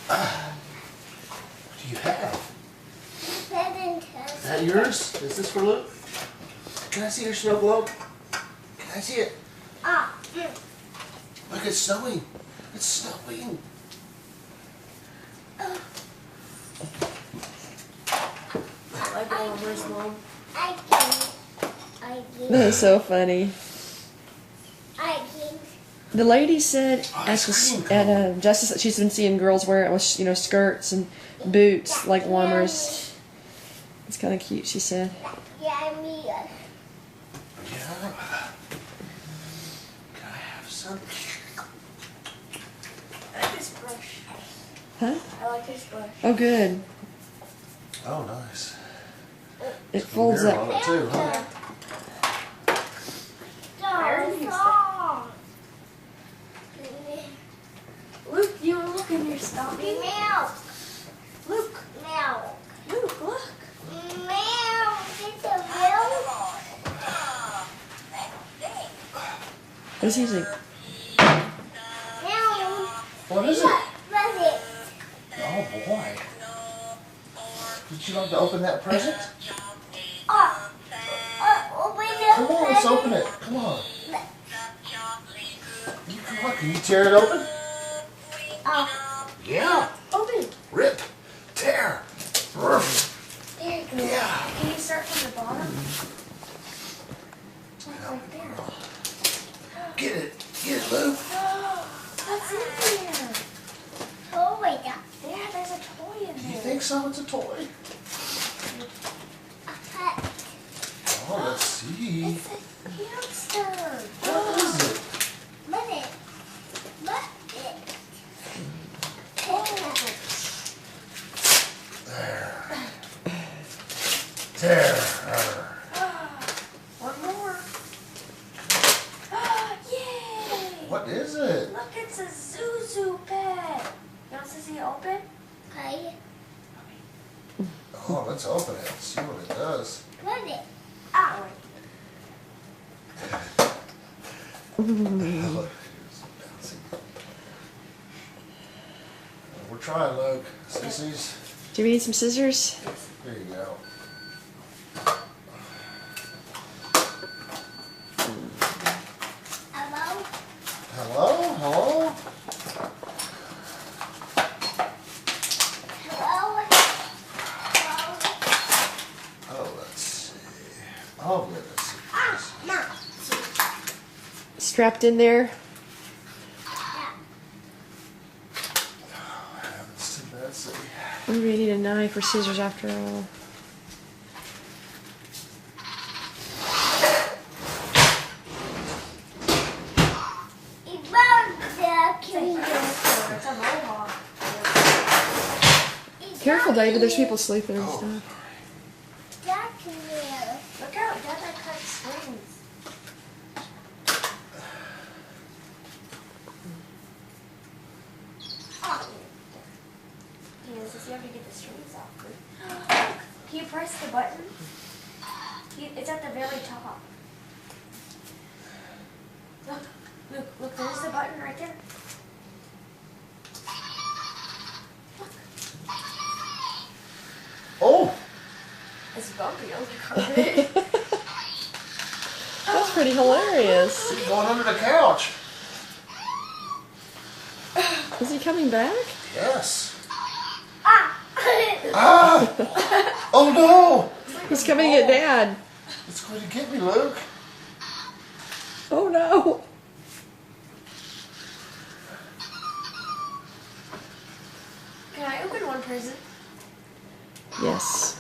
What do you have? Is that yours? Is this for Luke? Can I see your snow globe? Can I see it? Look, it's snowing. It's snowing. I go over his mom. That is so funny. The lady said at Justice, she's been seeing girls wear it with skirts and boots like warmers. It's kind of cute, she said. Yeah. Can I have some? I like this brush. Huh? I like this brush. Oh, good. Oh, nice. It folds Mirror up. on it too, huh? Luke, you want to look in your stocking? Luke, Luke, look. What is he using? What is it? Oh, boy. Did you like to open that present? Come on, let's open it. Come on. Come on, can you tear it open? Yeah. Open. Rip. Tear. Roof. There you go. Yeah. Can you start from the bottom? Like there. Get it. Get it, Luke. What's in there? Yeah, there's a toy in Do you there. think so? It's a toy. Oh, let's see. It's a hamster. What is it? There. Tear. One more. Yay! What is it? Look, it's a Zuzu pet. You want to see it open? Oh, let's open it. See what it does. Oh, Look, it's bouncing. We're trying, Luke. Sissies. Do you need some scissors? There you go. Hello? Hello? Oh, let's see. Oh, goodness. Strapped in there. That's too messy. Maybe you need a knife or scissors after all. it's a mohawk. Careful, David. There's people sleeping and Oh. stuff. Look out, Dada cut strings. Yes, you have to get the strings off. Can you press the button? It's at the very top. Look, there's the button right there. Oh! It's bumpy on the carpet. That's pretty hilarious. He's going under the couch. Is he coming back? Yes. Ah! Oh no! He's coming to get Dad. It's going to get me, Luke. Oh no. Can I open one present? Yes.